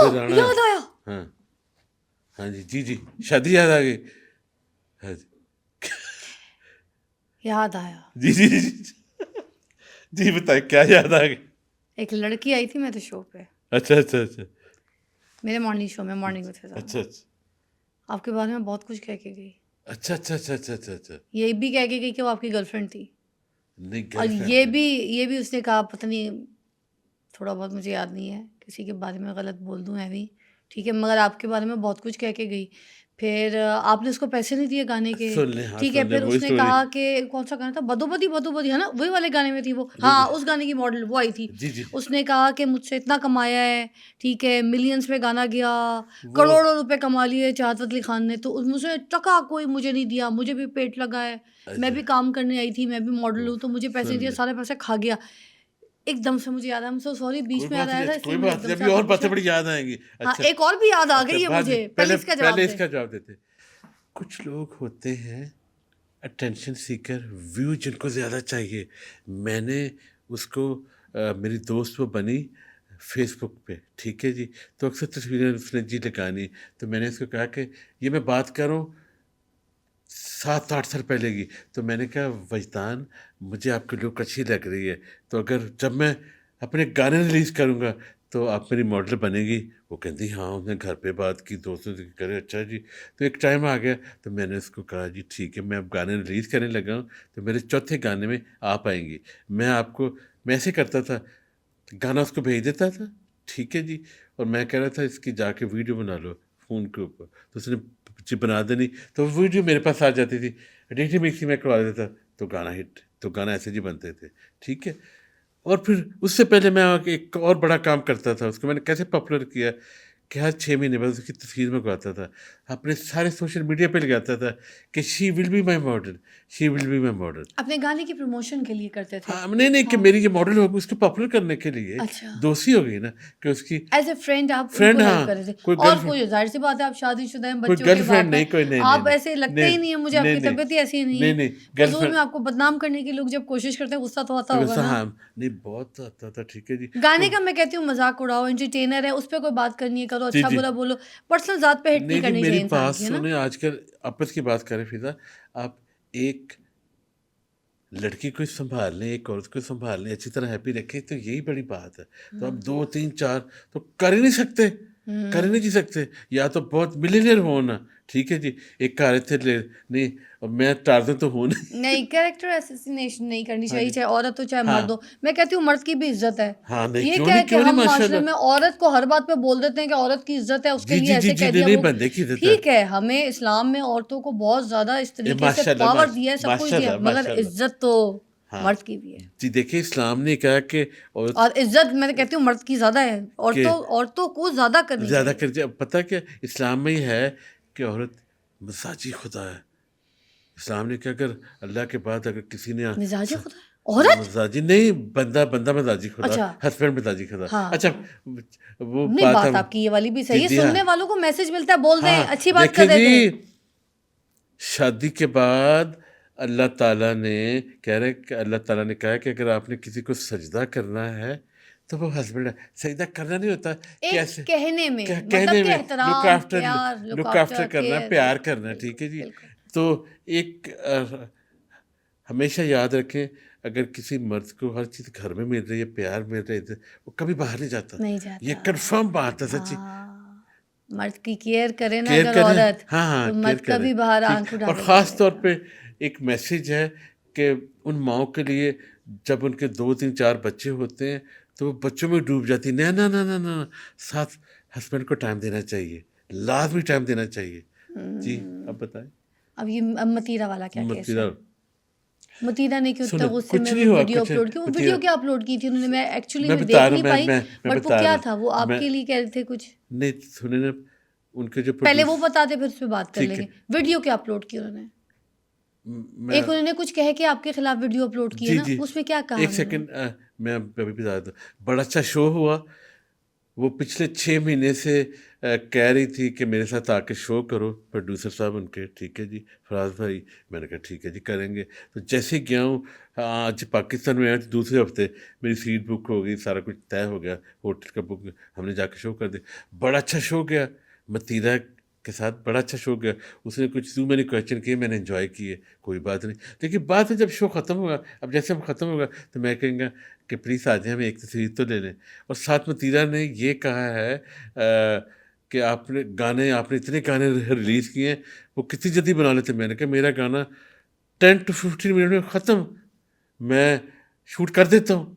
फिर राणा। याद आया। हाँ हाँ जी जी जी, शादी याद आ गई। हाँ जी याद आया। जी जी जी जी बताए क्या याद आ गई। एक लड़की आई थी मेरे शो पे, अच्छा अच्छा अच्छा मेरे मॉर्निंग शो में, मॉर्निंग विद फिजा में। अच्छा अच्छा आपके बारे में बहुत कुछ कह के गई। अच्छा अच्छा अच्छा अच्छा अच्छा अच्छा। ये भी कह के गई कि वो आपकी गर्लफ्रेंड थी। नहीं और गर्लफ्रेंड ये नहीं। भी ये भी उसने कहा, पता नहीं, थोड़ा बहुत मुझे याद नहीं है, किसी के बारे में गलत बोल दूं मैं भी, ठीक है, मगर आपके बारे में बहुत कुछ कह के गई। फिर आपने उसको पैसे नहीं दिए गाने के, सुन ले, हाँ ठीक है। सुन ले फिर वही उसने स्टोरी। कहा कि कौन सा गाना था, बदोबदी बदोबदी, है ना, वही वाले गाने में थी वो, जी हाँ, उस गाने की मॉडल वो आई थी। जी जी उसने कहा कि मुझसे इतना कमाया है, ठीक है, मिलियंस पे गाना गया, वो करोड़ों रुपए कमा लिए चाहत अली खान ने, तो मुझे टका कोई मुझे नहीं दिया, मुझे भी पेट लगा है, मैं अच्छा भी काम करने आई थी, मैं भी मॉडल हूँ, तो मुझे पैसे नहीं सुन दिए, ले, सारे पैसे खा गया। एकदम से मुझे याद है, आई एम सो सॉरी, कोई बीच में याद बात आया नहीं, था, कोई इसलिए मैंने बात नहीं, एकदम से अभी आपको और बातें पूछा। बड़ी याद आएंगी। हाँ, अच्छा एक और भी याद आ अच्छा, गई है बाद मुझे, में पहले पहले इसका पहले जवाब दे। इसका जवाब देते। कुछ लोग होते हैं अटेंशन सीकर, व्यू जिनको ज़्यादा चाहिए। मैंने उसको मेरी दोस्त वो बनी फेसबुक पे, ठीक है जी। तो अक्सर तस्वीरें उसने जी लगानी, तो मैंने उसको कहा कि ये मैं बात करूँ 7-8 साल पहले की। तो मैंने कहा वजदान, मुझे आपकी लुक अच्छी लग रही है, तो अगर जब मैं अपने गाने रिलीज़ करूँगा तो आप मेरी मॉडल बनेगी। वो कहती हाँ, उसने घर पे बात की, दोस्तों से करे अच्छा जी। तो एक टाइम आ गया, तो मैंने उसको कहा जी ठीक है, मैं अब गाने रिलीज़ करने लगा हूँ, तो मेरे चौथे गाने में आप आएंगी। मैं ऐसे करता था, गाना उसको भेज देता था, ठीक है जी। और मैं कह रहा था इसकी जाके वीडियो बना लो फ़ोन के ऊपर, तो उसने जी बना देनी। तो वो वीडियो मेरे पास आ जाती थी, एडिटिंग मिक्सिंग मैं करवा देता, तो गाना हिट, तो गाना ऐसे जी बनते थे, ठीक है। और फिर उससे पहले मैं एक और बड़ा काम करता था, उसको मैंने कैसे पॉपुलर किया कि हर 6 महीने बाद उसकी तस्वीर मंगवाता था, अपने सारे सोशल मीडिया पे लगाता था कि she will be my model, she will be my model. अपने गाने की प्रमोशन के लिए करते थे। हाँ, नहीं नहीं कि हाँ। मेरी ये मॉडल होगी, उसको पॉपुलर करने के लिए। अच्छा। दोस्ती हो गई ना, कि उसकी एज ए फ्रेंड आप उनको फ्रेंड, हेल्प हाँ, कर रहे थे। कोई और गर्लफ्रेंड, कोई, जाहिर सी बात है, आप शादीशुदा हैं, कोई बच्चों के गर्लफ्रेंड बाप हैं, नहीं, कोई नहीं नहीं आप नहीं ऐसे लगते नहीं ही नहीं है मुझे, नहीं आपकी नहीं तबीयत ही ऐसी नहीं नहीं है। नहीं फजूल में गर्लफ्रेंड। आपको बदनाम करने के लोग जब कोशिश करते हैं, गुस्सा तो आता होगा ना। हाँ नहीं, बहुत आता था, ठीक है जी। गाने तो का मैं कहती हूँ मजाक उड़ाओ, एंटरटेनर है, उस पर कोई बात करनी है करो, जी अच्छा जी, बुरा बोलो, पर्सनल जात पे हिट नहीं नहीं जी करनी मेरी चाहिए इंसान बात की, है ना। सुने, आजकल आपस की बात करें फिजा, आप एक लड़की को संभाल लें, एक औरत को संभाल लें, अच्छी तरह हैप्पी रखें, तो यही बड़ी बात है। तो आप 2 3 4 तो कर ही नहीं सकते, कर ही नहीं जी सकते। या तो बहुत मिलीनियर हो ना, ठीक है जी, एक कार थे ले नहीं, और मैं टार्जन तो हूँ नहीं। नहीं, कैरेक्टर असैसिनेशन नहीं करनी हाँ चाहिए, जी, चाहे औरत हो चाहे मर्द हाँ हो। मैं कहती हूँ मर्द की भी इज्जत है। हाँ, नहीं ये क्यों क्या नहीं, है कि क्यों नहीं हम माशरे माशाल्लाह। में औरत को हर बात पे बोल देते हैं कि औरत की इज्जत है, उसके जी लिए जी जी ऐसे जी, कह नहीं दिया नहीं वो। बंदे की देता है। ठीक है, हमें इस्लाम में औरतों को बहुत ज़्यादा इस तरीके से माशाल्लाह पावर दिया है, सब कुछ दिया है, माशाल्लाह मगर माशाल्लाह। इज्जत तो हाँ मर्द की भी है। जी, देखिए इस्लाम ने कहा कि औरत और इज्जत मैं कहती हूँ मर्द की ज़्यादा है, के औरतों औरतों को ज़्यादा करनी ज़्यादा चाहिए। कर दिया, पता है क्या इस्लाम में ही है कि औरत मसाजी खुदा है। इस्लाम ने क्या, अगर अल्लाह के बाद अगर किसी ने मिजाज स- खुदा है औरत। मजाजी नहीं, बंदा बंदा मजाजी खुदा, अच्छा। हस्बैंड मजाजी खुदा। हाँ अच्छा, हाँ। वो नहीं, बात बात हम आपकी ये वाली भी जी सही है, जी हाँ सुनने वालों को मैसेज मिलता है, बोल दें, हाँ, अच्छी बात कर देखें जी, देते हैं। शादी के बाद अल्लाह ताला ने कह रहे कि अल्लाह ताला ने कहा है कि अगर आपने किसी को सजदा करना है तो वो हस्बैंड है। सजदा करना नहीं होता, एक कैसे कहने में, मतलब कहने कि में एहतराम, प्यार, लुक लुक आफ्टर आफ्टर, करना है, केयर, प्यार बिल्कुल, करना है, ठीक बिल्कुल, है जी। बिल्कुल। तो एक हमेशा याद रखें, अगर किसी मर्द को हर चीज़ घर में मिल रही है, प्यार मिल रही है, वो कभी बाहर नहीं जाता। नहीं ये जाता। कंफर्म बात है सच्ची। हाँ, मर्द की केयर करे ना केयर अगर करें, औरत, हाँ हाँ तो केयर मर्द करें, कभी बाहर ठीक। आंख उठा और के नहीं ख़ास तौर देगा। पे एक मैसेज है कि उन माओं के लिए, जब उनके 2 3 4 बच्चे होते हैं तो वो बच्चों में डूब जाती है। ना ना ना ना ना, साथ हस्बैंड को टाइम देना चाहिए, लाजमी टाइम देना चाहिए। जी, अब बताएं। अब ये मतीरा वाला क्या केस मतीरा, है। मतीरा ने क्यों इतना सुनो गुस्से में कुछ वो नहीं हुआ, वीडियो कुछ अपलोड की, वो वीडियो मतीरा, क्या अपलोड की थी उन्होंने, मैं एक्चुअली मैं में बता देख रहा हूँ, नहीं पाई। मैं बट वो बता क्या रहा हूँ, था, वो मैं आपके लिए कह रहे थे कुछ। नहीं सुने ना, उनके जो पहले वो प्रोड्यूस, बता दे, फिर उस पर बात कर ठीक लेंगे। है, वीडियो क्या अपलोड की उन्होंने। मैं एक उन्होंने कुछ कह के आपके खिलाफ वीडियो अपलोड की है जी ना, जी, उसमें क्या कहा एक उन्होंने। सेकंड, मैं अभी बता दूँ, बड़ा अच्छा शो हुआ, वो पिछले 6 महीने से कह रही थी कि मेरे साथ आके शो करो, प्रोड्यूसर साहब उनके, ठीक है जी, फराज भाई। मैंने कहा ठीक है जी, करेंगे। तो जैसे ही गया हूँ, आज पाकिस्तान में आया तो दूसरे हफ्ते मेरी सीट बुक हो गई, सारा कुछ तय हो गया, होटल का बुक, हमने जाके शो कर दिया। बड़ा अच्छा शो गया, मतीरा के साथ बड़ा अच्छा शो गया। उसने कुछ टू मैनी क्वेश्चन किए, मैंने एंजॉय किए, कोई बात नहीं। लेकिन बात है जब शो ख़त्म होगा, अब जैसे अब ख़त्म होगा तो मैं कहेंगे कि प्लीज़ आ जाएं, हमें एक तस्वीर तो ले लें। और साथ में तीरा ने ये कहा है कि आपने इतने गाने रिलीज़ किए हैं, वो कितनी जल्दी बना लेते। मैंने कहा मेरा गाना 10 to 15 मिनट में ख़त्म, मैं शूट कर देता हूँ।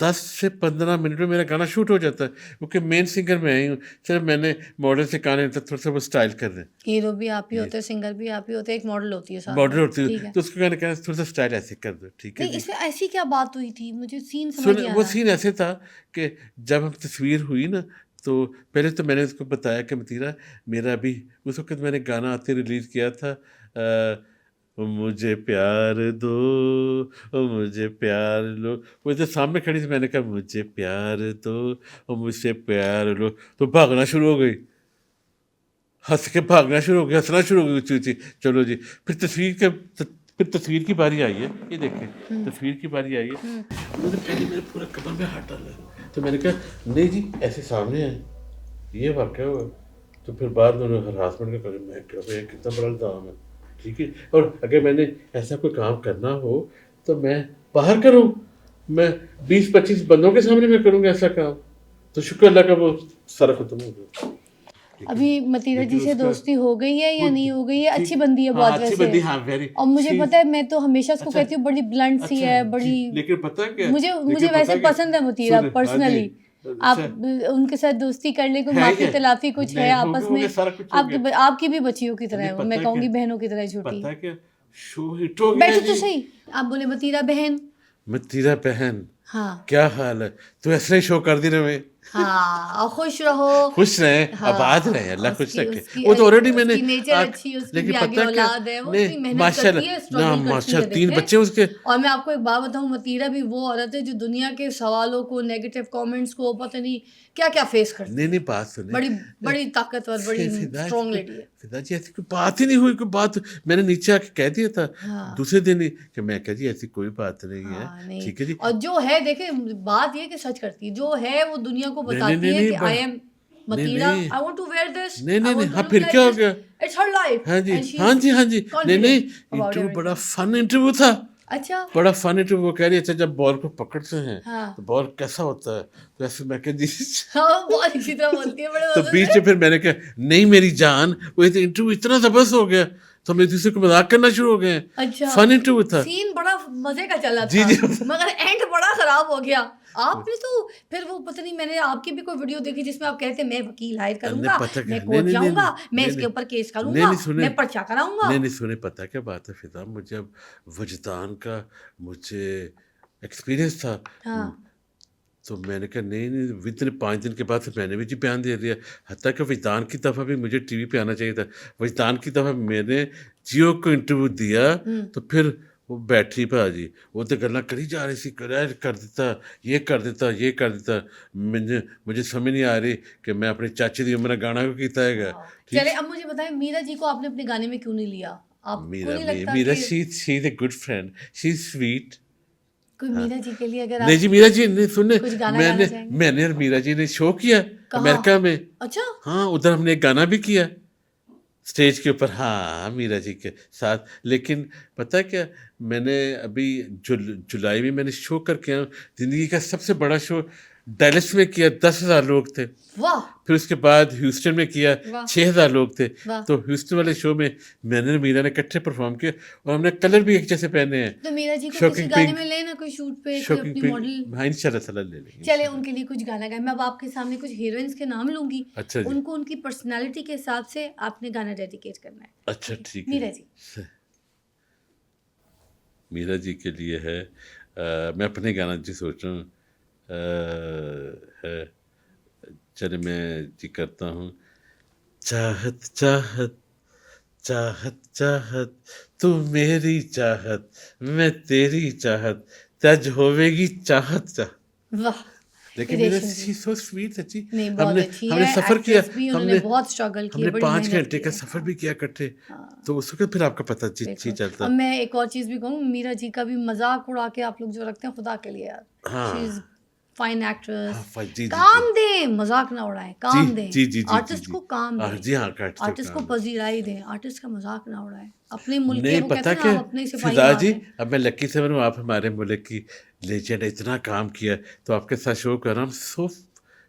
10 से 15 मिनट में मेरा गाना शूट हो जाता है, क्योंकि मेन सिंगर मैं ही हूँ। सिर्फ मैंने मॉडल से कहा नहीं था, थोड़ा सा वो स्टाइल कर दें। हीरो भी आप ही ये होते हैं, सिंगर भी आप ही होते हैं, एक मॉडल होती है साथ मॉडल में, होती है, ठीक है। तो उसको मैंने कहा थोड़ा सा स्टाइल ऐसे कर दो, ठीक है नहीं, जी। इसमें ऐसी क्या बात हुई थी? मुझे सीन समझ सुन, नहीं आ वो रहा। सीन ऐसे था कि जब हम तस्वीर हुई ना, तो पहले तो मैंने उसको बताया कि मतीरा, मेरा अभी उस वक्त मैंने गाना आते रिलीज़ किया था, ओ मुझे प्यार दो, ओ मुझे प्यार लो। वो इधर सामने खड़ी थी, मैंने कहा मुझे प्यार दो, ओ मुझसे प्यार लो, तो भागना शुरू हो गई, हंस के भागना शुरू हो गया, हंसना शुरू हो गई, ऊंची ऊंची। चलो जी, फिर तस्वीर की बारी आई है, ये देखें, तस्वीर की बारी आई है। उन्होंने पहले मेरे पूरा कमर में हाथ डाला, तो मैंने कहा नहीं जी, ऐसे सामने है, ये वाक़या हुआ। तो फिर बाद में उन्होंने हरासमेंट का कहा, मैं क्या भाई, कितना बड़ा इल्ज़ाम है, ठीक है। और अगर मैंने ऐसा कोई काम करना हो तो मैं बाहर करूँ, मैं 20-25 बंदों के सामने मैं करूँगा ऐसा काम। तो शुक्र अल्लाह का वो सारा खत्म हो गया। अभी मतीरा जी लेकिन से उसका दोस्ती हो गई है या वो नहीं हो गई है? अच्छी ठीक, बंदी है हाँ बहुत अच्छी वैसे। बंदी, हाँ वेरी, और मुझे शी, पता है, मैं तो हमेशा उसको अच्छा कहती हूँ बड़ी ब्लंट सी अच्छा है, जी। बड़ी। लेकिन पता है क्या, मुझे मुझे लेकिन पता वैसे है क्या, पसंद है मतीरा सुन, हाँ जी, पर्सनली। आप अच्छा उनके साथ दोस्ती कर ले, कोई है माफी क्या, तलाफी कुछ है नहीं आपस हो गया, में। सारा कुछ हो गया। आपकी भी बच्चियों की तरह नहीं है वो, पता मैं है क्या, कहूंगी बहनों की तरह छोटी। पता है क्या, शो हिट हो गया बैठो तो जी। सही। आप बोले मतीरा बहन। मतीरा बहन, हाँ क्या हाल है, तू ऐसे ही शो कर दी रहे, हाँ, और खुश रहो। खुश रहें, आबाद रहें, हाँ, अल्लाह खुश उसकी रखे। उसकी वो तो ऑलरेडी मैंने उसकी नेचर आग, अच्छी है, उसकी भी लेकिन आगे पता है क्या, औलाद है, वो नहीं इतनी मेहनत करती है, माशाल्लाह ना, स्ट्रगल करती है, माशाल्लाह 3 देखें। बच्चे उसके। और मैं आपको एक बात बताऊं, मतीरा भी वो औरत है जो दुनिया के सवालों को, नेगेटिव कमेंट्स को, पता नहीं क्या क्या फेस करती नहीं है। नहीं, बात सुने, बड़ी बड़ी ताकतवर, बड़ी फिदा स्ट्रांग लेडी है। फिदा जी, ऐसी कोई बात ही नहीं हुई, कोई बात मैंने नीचे आके कह दिया था हाँ दूसरे दिन ही कि मैं कह जी ऐसी कोई बात नहीं है, हाँ, नहीं। ठीक है जी। और जो है, देखे, बात ये है कि सच करती है, जो है वो दुनिया को नहीं नहीं बताती नहीं है नहीं कि आई एम नहीं मतीरा, नहीं I want to wear this, नहीं आई नहीं नहीं, वांट टू हाँ लुक फिर लाइक क्या हो दिस, गया, इट्स हर लाइफ हाँ जी एंड शी हाँ इज जी हाँ जी, नहीं नहीं, कॉन्फिडेंट अबाउट इंटरव्यू बड़ा एवरीथिंग। फन इंटरव्यू था, अच्छा। बड़ा फन इंटरव्यू। वो कह रही अच्छा जब बॉल को पकड़ते हैं हाँ तो बॉल कैसा होता है, तो ऐसे मैं कह जी हाँ, बहुत अच्छी तरह बोलती है, बड़े तो मजे बीच से। में फिर मैंने कहा नहीं मेरी जान, वो इंटरव्यू इतना जबरदस्त हो गया तो हम एक दूसरे को मजाक करना शुरू हो गए। अच्छा, फन इंटरव्यू था सीन बड़ा मजे का चला जी था, जी। मगर एंड बड़ा खराब हो गया। आपने तो फिर वो पता नहीं, मैंने आपकी भी कोई वीडियो देखी जिसमें आप कहते हैं मैं वकील हायर हमने करूंगा, पता क्या, मैं नहीं कोर्ट नहीं नहीं जाऊंगा, मैं नहीं इसके नहीं ऊपर केस नहीं करूंगा, नहीं सुने, मैं पर्चा कराऊंगा। नहीं नहीं सुने, पता क्या बात है फिदा, मुझे अब वजदान का मुझे एक्सपीरियंस था। हाँ तो मैंने कहा नहीं नहीं, विद 5 दिन के बाद फिर मैंने भी जी बयान दे दिया। हत्ता कि वजदान की दफ़ा भी मुझे टीवी पे आना चाहिए था। वजदान की दफ़ा मैंने जियो को इंटरव्यू दिया, तो फिर वो बैटरी पे आ जी, वो तो गल्ला करी जा रही सी, कर देता, ये कर देता, ये कर देता। मुझे समझ नहीं आ रही कि मैं अपने चाचे दी उम्र गाना को कीता हैगा, हाँ। ठीक। चले, अब मुझे बताएं, मीरा जी को आपने अपने गाने में क्यों नहीं लिया? आपको नहीं लगता मीरा कि she is a good friend, she is sweet. कोई हाँ। मीरा जी के लिए अगर नहीं आप जी, मीरा जी ने सुने, कुछ गाना गाना मैंने चाहेंगे? मैंने और मीरा जी ने शो किया कहाँ? अमेरिका में। अच्छा। हाँ, उधर हमने एक गाना भी किया स्टेज के ऊपर, हाँ, मीरा जी के साथ। लेकिन पता है क्या, मैंने अभी जुलाई में मैंने शो करके आया हूँ, ज़िंदगी का सबसे बड़ा शो डैलस में किया, 10,000 लोग थे। वाह फिर उसके बाद ह्यूस्टन में किया, वाह 6,000 लोग थे। वाह। तो ह्यूस्टन वाले शो में मैंने और मीरा ने इकट्ठे परफॉर्म किया, और हमने कलर भी एक जैसे पहने हैं, तो मीरा जी को किसी शॉकिंग गाने पिंक, में लेना, कोई शूट पे, कोई शॉकिंग अपनी पिंक। मॉडल। हाँ इंशाल्लाह ताला ले लेंगे चले, इंशाल्लाह। उनके लिए कुछ गाना गाए। मैं अब आपके सामने कुछ हीरोइंस के नाम लूंगी, अच्छा जी, उनको उनकी पर्सनालिटी के हिसाब से आपने गाना डेडिकेट करना है। अच्छा ठीक है मीरा जी। जी। मीरा जी के लिए है, मैं अपने गाना जी सोच रहा हूँ, है, चले मैं जी करता हूँ। चाहत चाहत चाहत चाहत, तू मेरी चाहत, मैं तेरी चाहत, तज होवेगी चाहत चाहत। वाह, लेकिन मेरा रेशम जी। शी सो स्वीट सच्ची। नहीं, बहुत हमने अच्छी हमने है, सफ़र किया, एक्ट्रेस भी, उन्होंने हमने बहुत स्ट्रगल की है, हमने बड़ी 5 मेहनत घंटे की का है। सफ़र हाँ, भी किया इकट्ठे, हाँ, तो उस वक़्त फिर आपका पता चीज़ बिल्कुल। चलता। और मैं एक और चीज़ भी कहूँ, मीरा जी का भी मज़ाक उड़ा के आप लोग जो रखते हैं, खुदा के लिए यार, शी हाँ, इज़ फाइन हाँ, एक्ट्रेस। जी, जी, जी। काम दें, मज़ाक ना उड़ाएँ, जी, काम दें। जी, जी, जी, जी, आर्टिस्ट जी। को काम दें, जी हाँ, काट तो आर्टिस्ट को काम है। पज़ीराई दें, आर्टिस्ट का मज़ाक ना उड़ाएँ। अपने मुल्क के, नहीं वो कहते पता हैं ना, क्या आप अपने सिपाही फिजा मार जी, दें। अब मैं लकी सेवन हूँ, आप हमारे मुल्क की लेजेंड, इतना काम किया, तो आपके साथ शो कर रहा हूँ, सो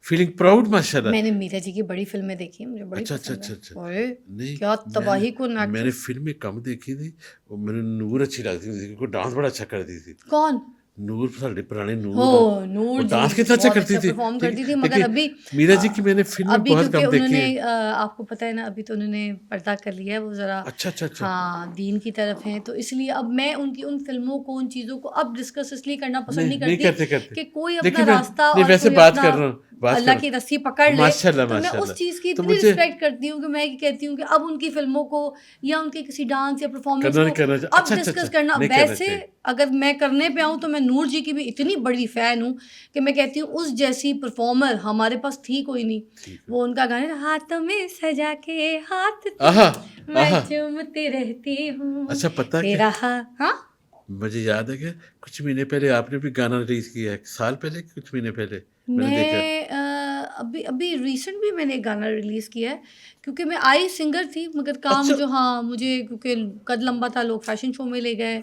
फीलिंग प्राउड माशाल्लाह। मैंने मीरा जी की बड़ी फ़िल्में देखी हैं, मुझे बड़ी अच्छा, अच्छा, पसंद अच्छा, है। अच्छा। अरे! नहीं, क्या मैंने तबाही कुन मैंने एक्ट्रेस। फ़िल्में कम देखी थी, और मैंने नूर अच्छी लगती थी, क्योंकि डांस बड़ा अच्छा करती थी। कौन? नूर, साडी पुरानी हो, नूर, नूर वो जी डांस कितना अच्छा बहुत करती अच्छा थी, परफ़ॉर्म ठीक करती थी, है? मगर लेकिन अभी मीरा जी की मैंने फ़िल्में अभी बहुत क्योंकि कम देखी उन्होंने हैं। आपको पता है ना, अभी तो उन्होंने पर्दा कर लिया है, वो ज़रा अच्छा, अच्छा, अच्छा। हाँ, दीन की तरफ हैं, तो इसलिए अब मैं उनकी उन फ़िल्मों को, उन चीज़ों को अब डिस्कस इसलिए करना पसंद नहीं, नहीं नहीं करती करते, करते। कि कोई अपना देखिए मैं रास्ता नहीं और वैसे कोई बात अपना कर रहा हूँ, बात कर अल्लाह रहा की हूँ। रस्सी पकड़ ले, माशाल्लाह, तो मैं उस माशाल्लाह। चीज़ की तो इतनी मुझे रिस्पेक्ट करती हूँ कि मैं ये कहती हूँ कि अब उनकी फ़िल्मों को या उनके किसी डांस या परफ़ॉर्मेंस करना नहीं को करना चाहिए। अब अच्छा, अच्छा, डिस्कस अच्छा, करना, नहीं करना वैसे चाहिए। अगर मैं करने पे आऊँ तो मैं नूर जी की भी इतनी बड़ी फ़ैन हूँ कि मैं कहती हूँ उस जैसी परफ़ॉर्मर हमारे पास थी कोई नहीं। ठीक है। वो उनका गाना है ना, हाथों में सजा के हाथ तुम आहा! मैं आहा! चूमती रहती हूँ अच्छा पता क्या, तेरा हाँ? मुझे याद है कि कुछ महीने पहले आपने भी गाना रिलीज़ किया है। साल पहले कि कुछ महीने पहले? मैंने देखा है। मैं अभी अभी रिसेंट भी मैंने एक गाना रिलीज़ किया है, क्योंकि मैं आई सिंगर थी, मगर काम अच्छा, जो, हाँ, मुझे क्योंकि कद लंबा था, लोग फैशन शो में ले गए।